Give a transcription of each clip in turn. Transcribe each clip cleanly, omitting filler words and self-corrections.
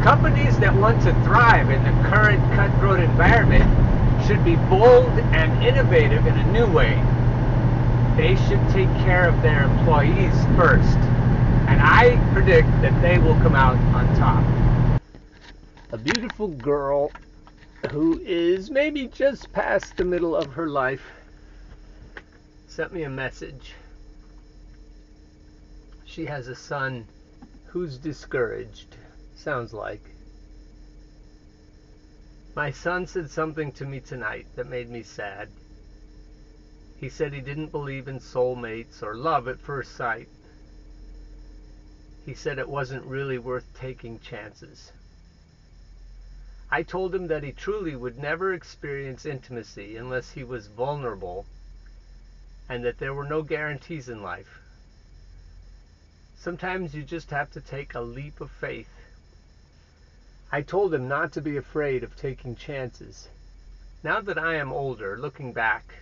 Companies that want to thrive in the current cutthroat environment should be bold and innovative in a new way. They should take care of their employees first, and I predict that they will come out on top. A beautiful girl who is maybe just past the middle of her life sent me a message. She has a son who's discouraged, sounds like. My son said something to me tonight that made me sad. He said he didn't believe in soulmates or love at first sight. He said it wasn't really worth taking chances. I told him that he truly would never experience intimacy unless he was vulnerable, and that there were no guarantees in life. Sometimes you just have to take a leap of faith. I told him not to be afraid of taking chances. Now that I am older, looking back,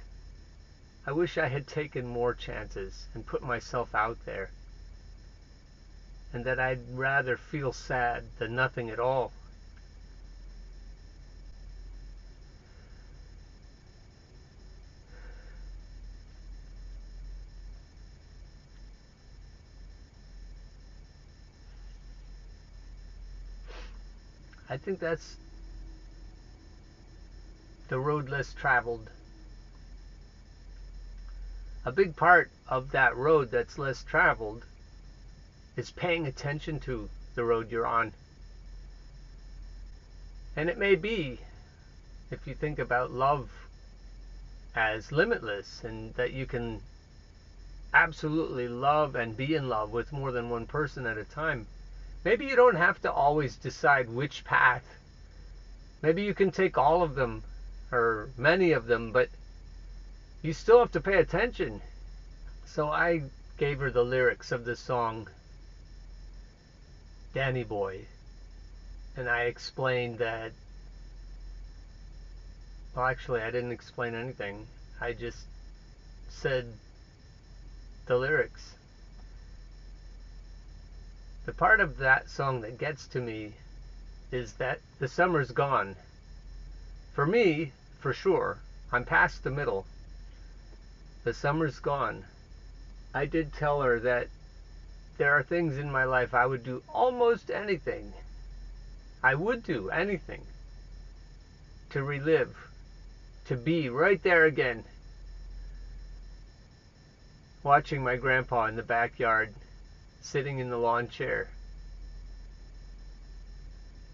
I wish I had taken more chances and put myself out there, and that I'd rather feel sad than nothing at all. I think that's the road less traveled. A big part of that road that's less traveled is paying attention to the road you're on. And it may be, if you think about love as limitless, and that you can absolutely love and be in love with more than one person at a time, maybe you don't have to always decide which path. Maybe you can take all of them, or many of them, but you still have to pay attention. So I gave her the lyrics of the song Danny Boy, and I explained that, well, actually I didn't explain anything. I just said the lyrics. The part of that song that gets to me is that the summer's gone. For me, for sure, I'm past the middle. The summer's gone. I did tell her that there are things in my life I would do almost anything. I would do anything to relive, to be right there again, watching my grandpa in the backyard, sitting in the lawn chair,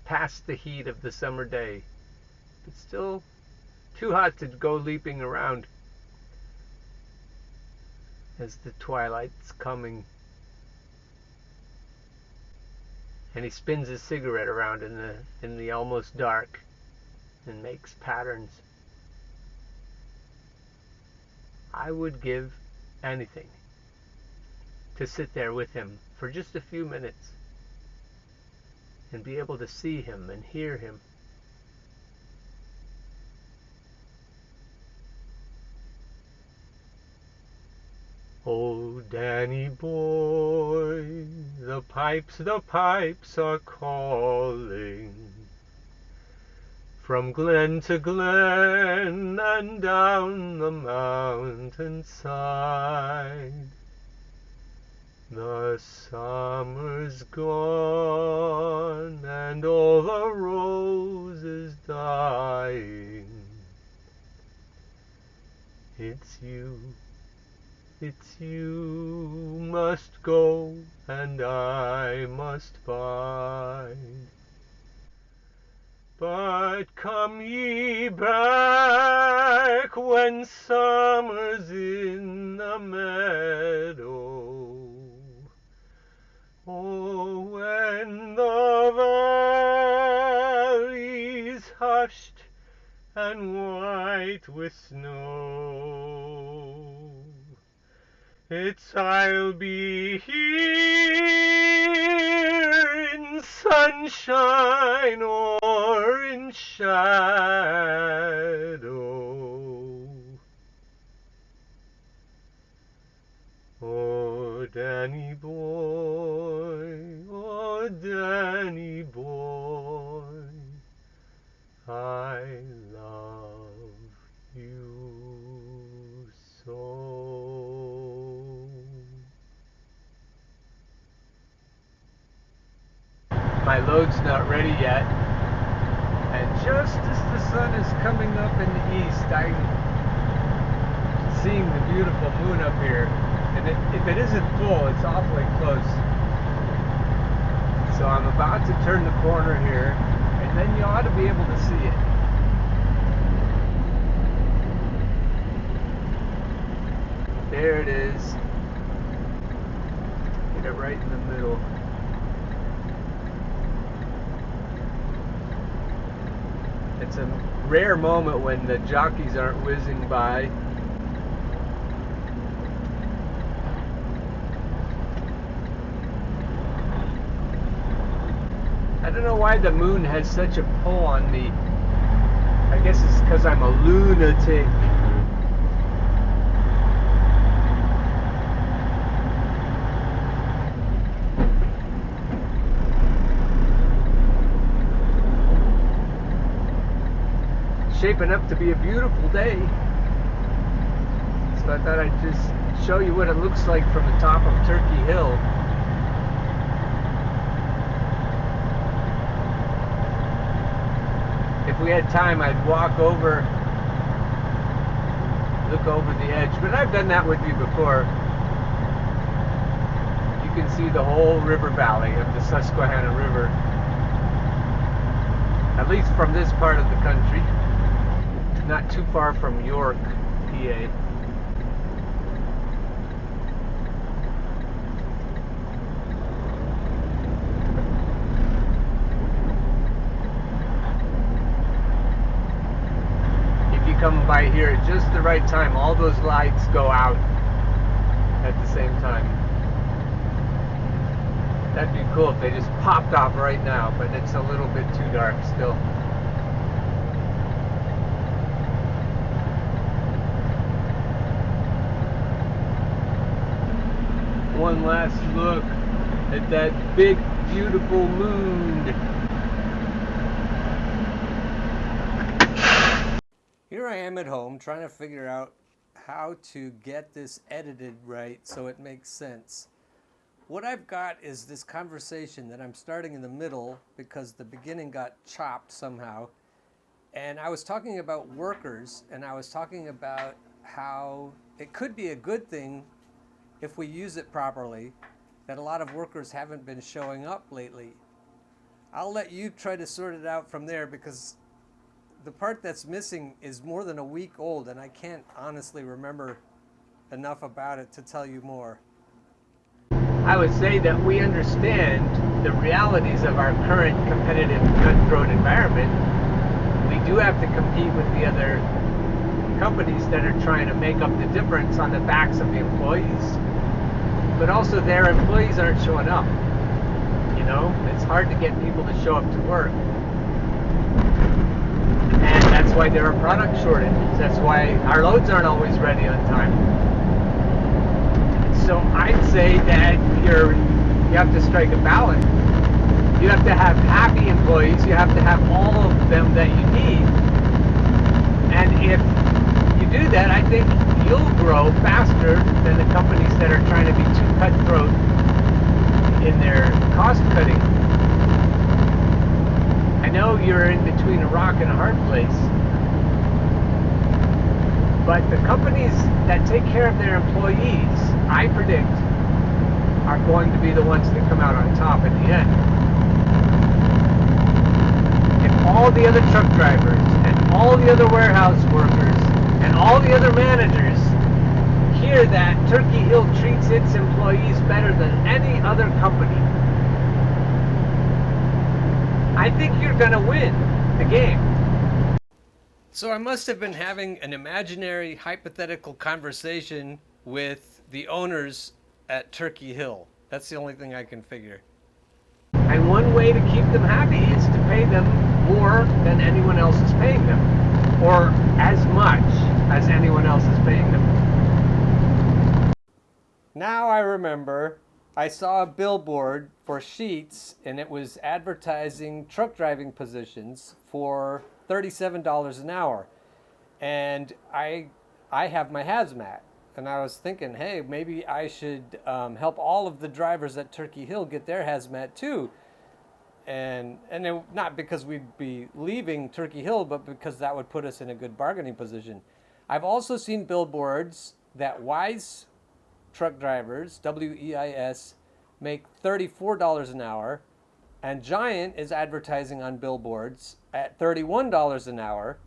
past the heat of the summer day, but still too hot to go leaping around as the twilight's coming. And he spins his cigarette around in the almost dark and makes patterns. I would give anything to sit there with him for just a few minutes and be able to see him and hear him. Oh, Danny boy, the pipes are calling, from glen to glen and down the mountainside. The summer's gone and all the roses dying. It's you must go and I must bide. But come ye back when summer's in the meadow. Oh, when the valley's hushed and white with snow. I'll be here in sunshine or in shadow. Oh, Danny boy, My load's not ready yet. And just as the sun is coming up in the east, I'm seeing the beautiful moon up here. And if it isn't full, it's awfully close. So I'm about to turn the corner here, and then you ought to be able to see it. There it is. Get it right in the middle. It's a rare moment when the jockeys aren't whizzing by. I don't know why the moon has such a pull on me. I guess it's because I'm a lunatic. Shaping up to be a beautiful day. So I thought I'd just show you what it looks like from the top of Turkey Hill. If we had time, I'd walk over, look over the edge, but I've done that with you before. You can see the whole river valley of the Susquehanna River, at least from this part of the country. Not too far from York, PA. If you come by here at just the right time, all those lights go out at the same time. That'd be cool if they just popped off right now, but it's a little bit too dark still. One last look at that big, beautiful moon. Here I am at home trying to figure out how to get this edited right so it makes sense. What I've got is this conversation that I'm starting in the middle because the beginning got chopped somehow. And I was talking about workers, and I was talking about how it could be a good thing if we use it properly, that a lot of workers haven't been showing up lately. I'll let you try to sort it out from there, because the part that's missing is more than a week old, and I can't honestly remember enough about it to tell you more. I would say that we understand the realities of our current competitive, cutthroat environment. We do have to compete with the other companies that are trying to make up the difference on the backs of the employees. But also their employees aren't showing up. You know, it's hard to get people to show up to work. And that's why there are product shortages. That's why our loads aren't always ready on time. So I'd say that you have to strike a balance. You have to have happy employees. You have to have all of them that you need. And if you do that, I think you'll grow faster than the companies that are trying to be too cutthroat in their cost cutting. I know you're in between a rock and a hard place, but the companies that take care of their employees, I predict, are going to be the ones that come out on top at the end. If all the other truck drivers and all the other warehouse workers and all the other managers hear that Turkey Hill treats its employees better than any other company, I think you're going to win the game. So I must have been having an imaginary, hypothetical conversation with the owners at Turkey Hill. That's the only thing I can figure. And one way to keep them happy is to pay them more than anyone else is paying them, or as much as anyone else is paying them. Now I remember, I saw a billboard for Sheetz, and it was advertising truck driving positions for $37 an hour. And I have my hazmat, and I was thinking, hey, maybe I should help all of the drivers at Turkey Hill get their hazmat too. and not because we'd be leaving Turkey Hill, but because that would put us in a good bargaining position. I've also seen billboards that WISE truck drivers, WEIS, make $34 an hour, and Giant is advertising on billboards at $31 an hour,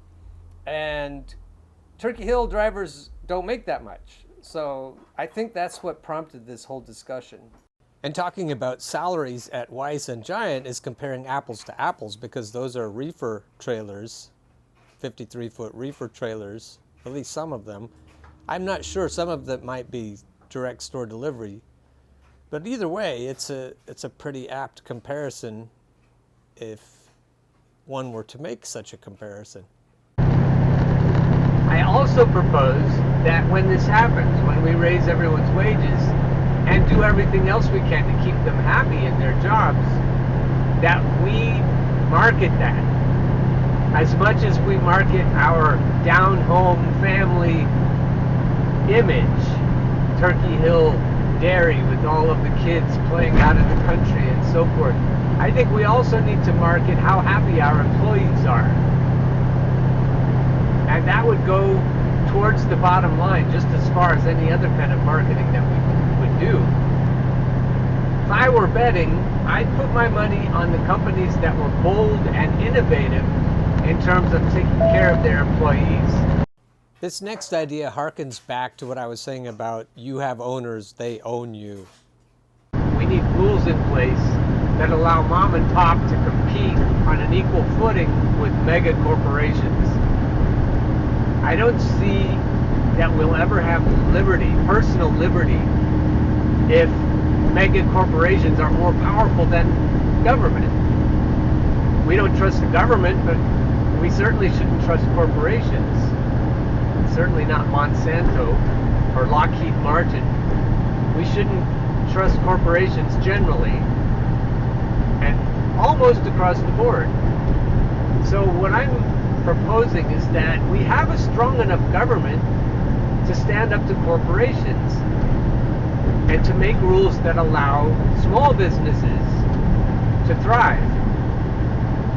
and Turkey Hill drivers don't make that much. So I think that's what prompted this whole discussion. And talking about salaries at Weiss and Giant is comparing apples to apples, because those are reefer trailers, 53-foot reefer trailers, at least some of them. I'm not sure, some of them might be direct store delivery. But either way, it's a pretty apt comparison if one were to make such a comparison. I also propose that when this happens, when we raise everyone's wages and do everything else we can to keep them happy in their jobs, that we market that. As much as we market our down-home family image, Turkey Hill Dairy with all of the kids playing out in the country and so forth, I think we also need to market how happy our employees are. And that would go towards the bottom line just as far as any other kind of marketing that we would do. If I were betting, I'd put my money on the companies that were bold and innovative in terms of taking care of their employees. This next idea harkens back to what I was saying about you have owners, they own you. We need rules in place that allow mom and pop to compete on an equal footing with mega corporations. I don't see that we'll ever have liberty, personal liberty, if mega corporations are more powerful than government. We don't trust the government, but we certainly shouldn't trust corporations. Certainly not Monsanto or Lockheed Martin. We shouldn't trust corporations generally, and almost across the board. So what I'm proposing is that we have a strong enough government to stand up to corporations and to make rules that allow small businesses to thrive.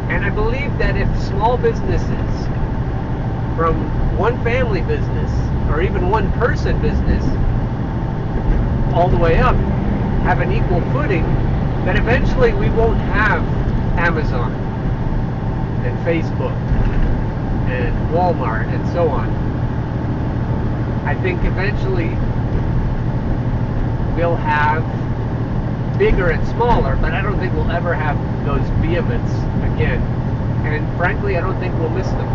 And I believe that if small businesses, from one family business or even one person business all the way up, have an equal footing, then eventually we won't have Amazon and Facebook and Walmart and so on. I think eventually we'll have bigger and smaller, but I don't think we'll ever have those behemoths again. And frankly, I don't think we'll miss them.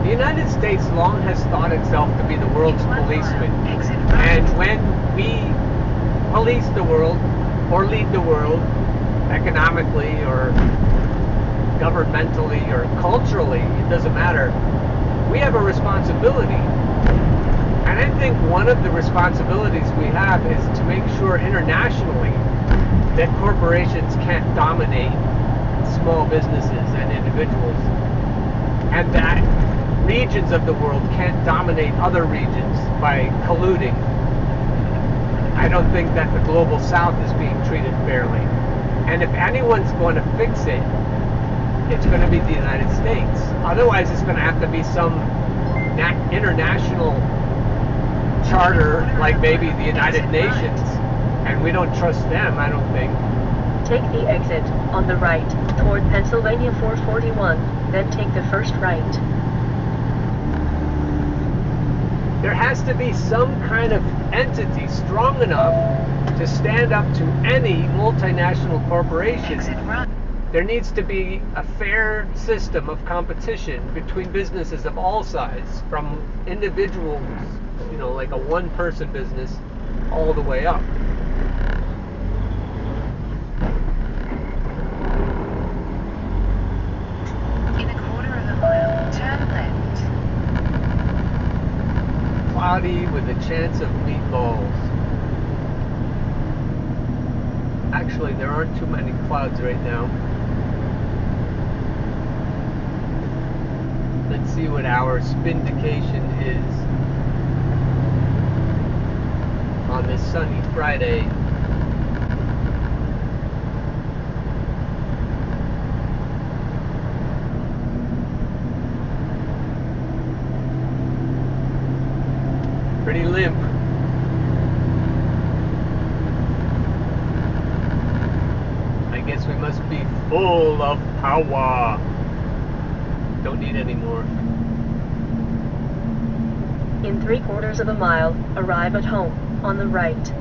The United States long has thought itself to be the world's policeman. And when we police the world, or lead the world, economically or governmentally or culturally, it doesn't matter, we have a responsibility. And I think one of the responsibilities we have is to make sure internationally that corporations can't dominate small businesses and individuals, and that regions of the world can't dominate other regions by colluding. I don't think that the global south is being treated fairly. And if anyone's going to fix it, it's going to be the United States. Otherwise, it's going to have to be some international charter, like maybe the United Nations. And we don't trust them, I don't think. Take the exit on the right toward Pennsylvania 441, then take the first right. There has to be some kind of entity strong enough to stand up to any multinational corporation. There needs to be a fair system of competition between businesses of all sizes, from individuals, like a one-person business, all the way up. In a quarter of a mile, turn left. Cloudy with a chance of meatballs. Actually, there aren't too many clouds right now. Let's see what our spindication is on this sunny Friday. Pretty limp. I guess we must be full of power. Don't need any more. In 3/4 of a mile, arrive at home, on the right.